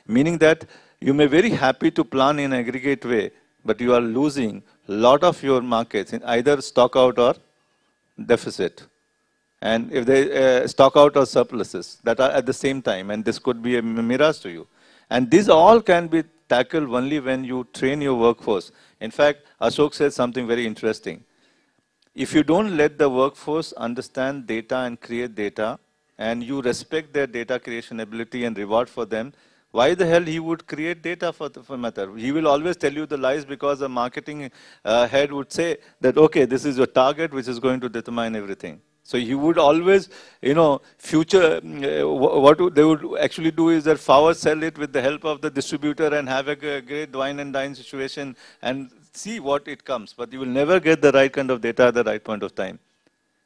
Meaning that you may very happy to plan in aggregate way, but you are losing a lot of your markets in either stock out or deficit. And if they stock out or surpluses that are at the same time, and this could be a mirage to you. And these all can be tackled only when you train your workforce. In fact, Ashok said something very interesting. If you don't let the workforce understand data and create data, and you respect their data creation ability and reward for them, why the hell he would create data for matter? He will always tell you the lies because the marketing head would say that, okay, this is your target which is going to determine everything. So he would always, you know, future, what they would actually do is that forward sell it with the help of the distributor and have a great wine and dine situation and see what it comes. But you will never get the right kind of data at the right point of time.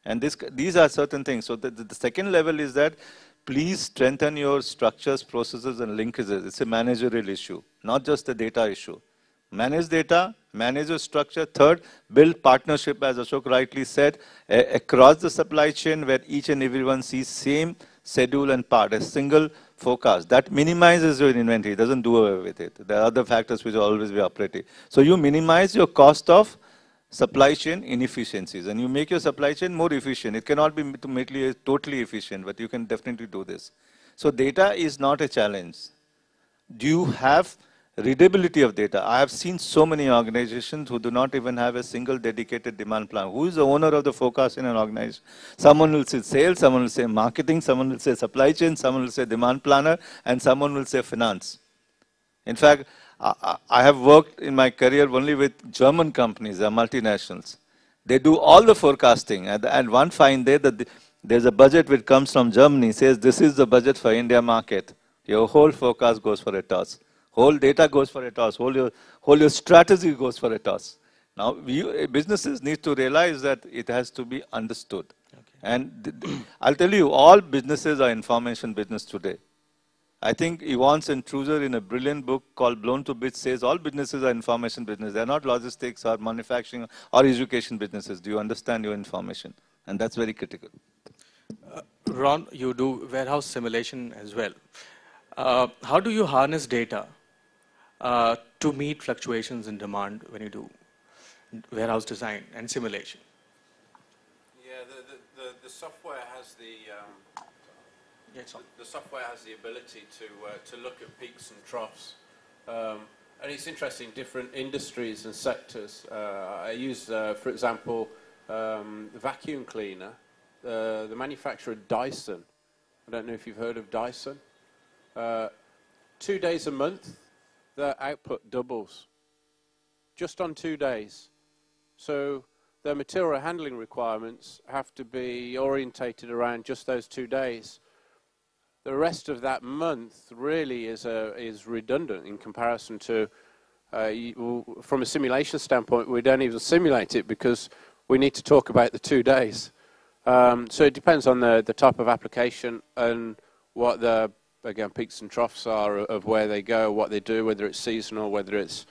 And these are certain things. So the second level is that please strengthen your structures, processes, and linkages. It's a managerial issue, not just a data issue. Manage data, manage your structure. Third, build partnership, as Ashok rightly said, across the supply chain where each and everyone sees same schedule and part, a single forecast. That minimizes your inventory, doesn't do away with it. There are other factors which will always be operative. So you minimize your cost of supply chain inefficiencies and you make your supply chain more efficient. It cannot be to make it totally efficient, but you can definitely do this. So data is not a challenge. Do you have readability of data? I have seen so many organizations who do not even have a single dedicated demand plan. Who is the owner of the forecast in an organization? Someone will say sales, someone will say marketing, someone will say supply chain, someone will say demand planner, and someone will say finance. In fact, I have worked in my career only with German companies, they are multinationals. They do all the forecasting, and one fine day that there's a budget which comes from Germany, says this is the budget for India market. Your whole forecast goes for a toss. Whole data goes for a toss. Whole your strategy goes for a toss. Now, businesses need to realize that it has to be understood. Okay. And I'll tell you, all businesses are information business today. I think Yvonne Truser in a brilliant book called Blown to Bits says all businesses are information business. They're not logistics or manufacturing or education businesses. Do you understand your information? And that's very critical. Ron, you do warehouse simulation as well. How do you harness data to meet fluctuations in demand when you do warehouse design and simulation? Yeah, the software has the software has the ability to look at peaks and troughs, and it's interesting. Different industries and sectors. I use, for example, the vacuum cleaner. The manufacturer Dyson. I don't know if you've heard of Dyson. 2 days a month, their output doubles, just on 2 days. So their material handling requirements have to be orientated around just those 2 days. The rest of that month really is redundant in comparison to, from a simulation standpoint, we don't even simulate it because we need to talk about the 2 days. So it depends on the type of application and what the, again, peaks and troughs are of where they go, what they do, whether it's seasonal, whether it's,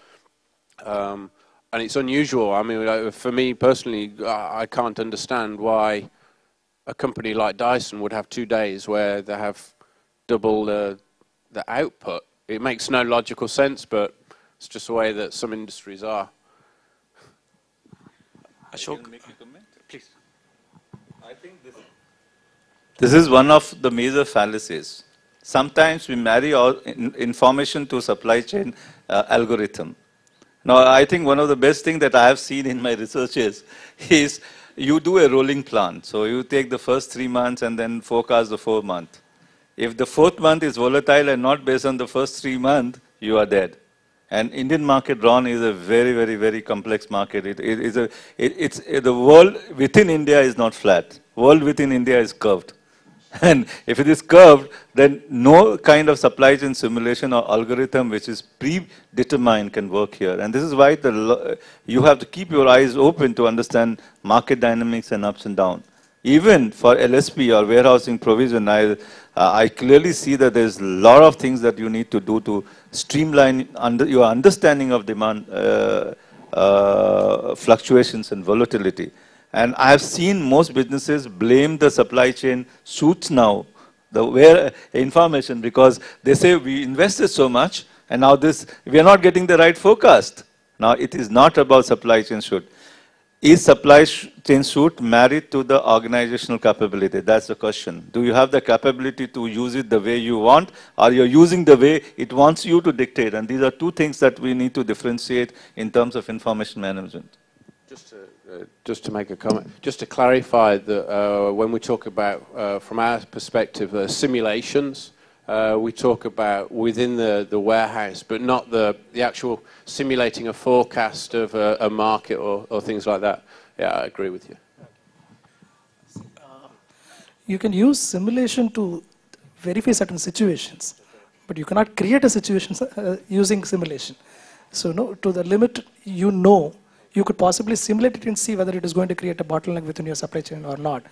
and it's unusual. I mean, for me personally, I can't understand why a company like Dyson would have 2 days where they have double the output. It makes no logical sense, but it's just the way that some industries are. Ashok, please. I think this is one of the major fallacies. Sometimes we marry our information to supply chain algorithm. Now, I think one of the best things that I have seen in my researches is you do a rolling plan. So you take the first 3 months and then forecast the 4th month. If the 4th month is volatile and not based on the first 3 months, you are dead. And Indian market, Ron, is a very, very, very complex market. The world within India is not flat. World within India is curved. And if it is curved, then no kind of supply chain simulation or algorithm which is predetermined can work here. And this is why you have to keep your eyes open to understand market dynamics and ups and downs. Even for LSP or warehousing provision, I clearly see that there's a lot of things that you need to do to streamline your understanding of demand fluctuations and volatility. And I have seen most businesses blame the supply chain suits now the information, because they say we invested so much and now we are not getting the right forecast. Now it is not about supply chain should. Is supply chain should married to the organizational capability? That's the question. Do you have the capability to use it the way you want, or you're using the way it wants you to dictate? And these are two things that we need to differentiate in terms of information management. Just to make a comment, just to clarify that when we talk about, from our perspective, simulations, we talk about within the warehouse, but not the actual simulating a forecast of a market or things like that. Yeah, I agree with you. You can use simulation to verify certain situations, but you cannot create a situation using simulation. So no, to the limit you could possibly simulate it and see whether it is going to create a bottleneck within your supply chain or not.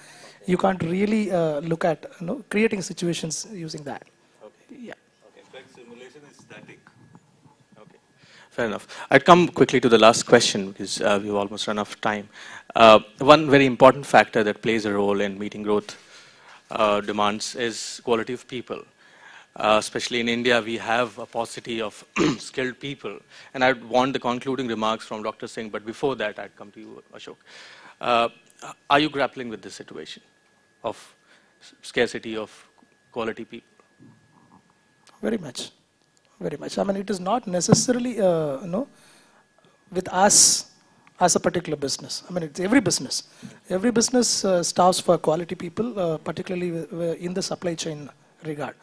You can't really look at creating situations using that. Yeah. Okay. In fact, simulation is static. Okay. Fair enough. I'd come quickly to the last question because we've almost run out of time. One very important factor that plays a role in meeting growth demands is quality of people. Especially in India, we have a paucity of skilled people. And I want the concluding remarks from Dr. Singh, but before that, I'd come to you, Ashok. Are you grappling with this situation of scarcity of quality people? Very much. Very much. I mean, it is not necessarily, with us as a particular business. I mean, it's every business. Every business starves for quality people, particularly in the supply chain regard.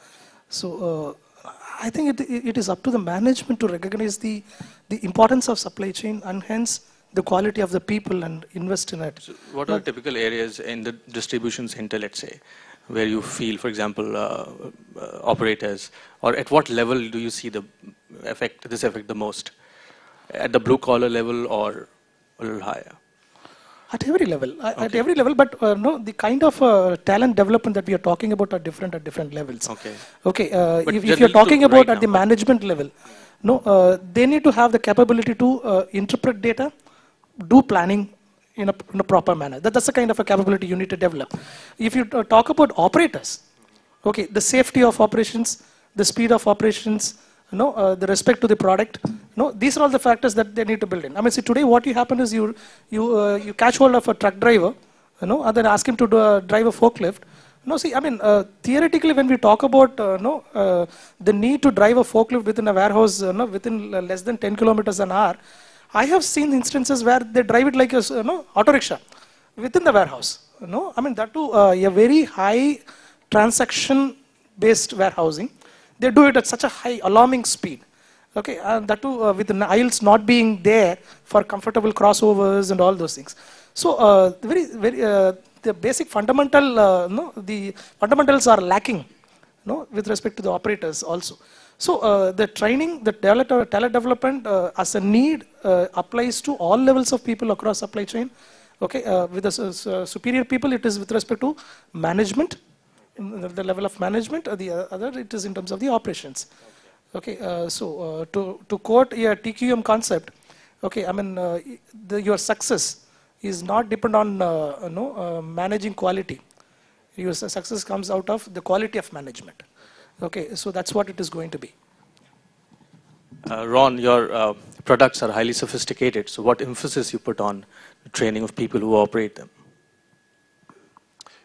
So I think it is up to the management to recognize the importance of supply chain and hence the quality of the people and invest in it. So what are typical areas in the distribution center, let's say, where you feel, for example, operators, or at what level do you see this effect the most? At the blue collar level or a little higher? At every level, at every level, but the kind of talent development that we are talking about are different at different levels. Okay. Okay. If you're talking about at the management level, they need to have the capability to interpret data, do planning in a proper manner. That's the kind of a capability you need to develop. If you talk about operators, okay, the safety of operations, the speed of operations, the respect to the product, these are all the factors that they need to build in. I mean, see, today what you happen is you catch hold of a truck driver, and then ask him to drive a forklift. See, I mean, theoretically, when we talk about the need to drive a forklift within a warehouse, within less than 10 kilometers an hour, I have seen instances where they drive it like a auto rickshaw within the warehouse. I mean, that too a very high transaction-based warehousing. They do it at such a high, alarming speed. Okay, and that too with the aisles not being there for comfortable crossovers and all those things. So the basic fundamental, the fundamentals are lacking, with respect to the operators also. So the training, the talent development as a need applies to all levels of people across supply chain. Okay, with the superior people, it is with respect to management, the level of management. The other, it is in terms of the operations. Okay, so to quote a TQM concept, okay, I mean your success is not dependent on managing quality. Your success comes out of the quality of management. Okay, so that's what it is going to be. Ron, your products are highly sophisticated. So what emphasis you put on the training of people who operate them?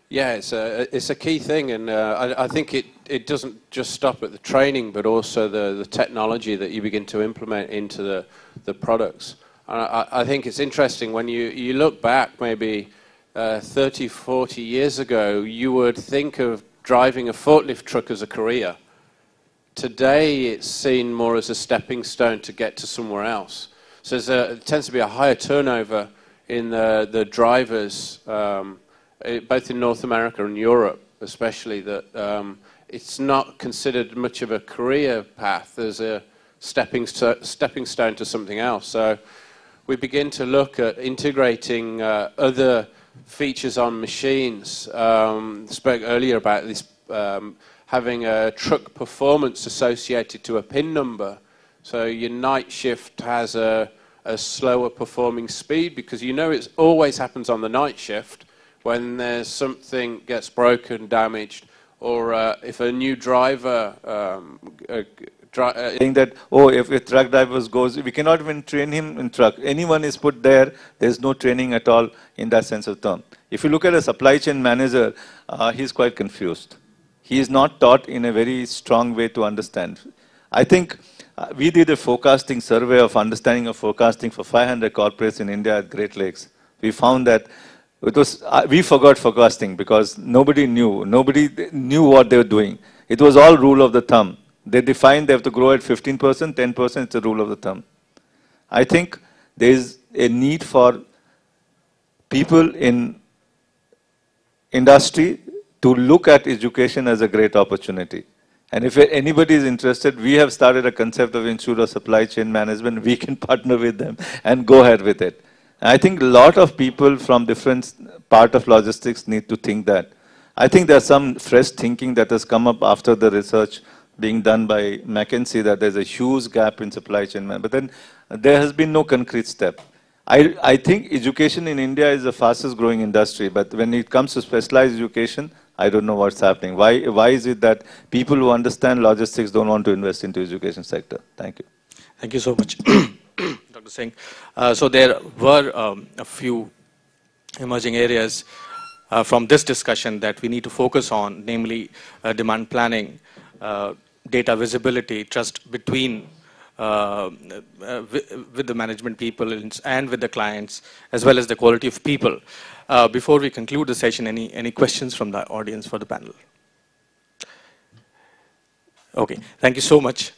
Yeah, it's a key thing, and I think it doesn't just stop at the training, but also the technology that you begin to implement into the products. And I think it's interesting when you look back maybe 30, 40 years ago, you would think of driving a forklift truck as a career. Today, it's seen more as a stepping stone to get to somewhere else. So there tends to be a higher turnover in the drivers, both in North America and Europe, especially, that it's not considered much of a career path as a stepping stone to something else. So we begin to look at integrating other features on machines. Spoke earlier about this, having a truck performance associated to a PIN number. So your night shift has a slower performing speed, because it always happens on the night shift when there's something gets broken, damaged, or if a new driver saying that, oh, if a truck driver goes, we cannot even train him in truck. Anyone is put there, there's no training at all in that sense of term. If you look at a supply chain manager, he's quite confused. He is not taught in a very strong way to understand. I think we did a forecasting survey of understanding of forecasting for 500 corporates in India at Great Lakes. We found that it was, we forgot forecasting because nobody knew what they were doing. It was all rule of the thumb. They defined they have to grow at 15%, 10%, it's a rule of the thumb. I think there is a need for people in industry to look at education as a great opportunity. And if anybody is interested, we have started a concept of Institute of Supply Chain Management. We can partner with them and go ahead with it. I think a lot of people from different part of logistics need to think that. I think there's some fresh thinking that has come up after the research being done by McKinsey that there's a huge gap in supply chain management. But then there has been no concrete step. I think education in India is the fastest growing industry, but when it comes to specialized education, I don't know what's happening. Why is it that people who understand logistics don't want to invest into education sector? Thank you. Thank you so much, Dr. Singh. So there were a few emerging areas from this discussion that we need to focus on, namely demand planning, data visibility, trust between with the management people and with the clients, as well as the quality of people. Before we conclude the session, any questions from the audience for the panel? Okay, thank you so much.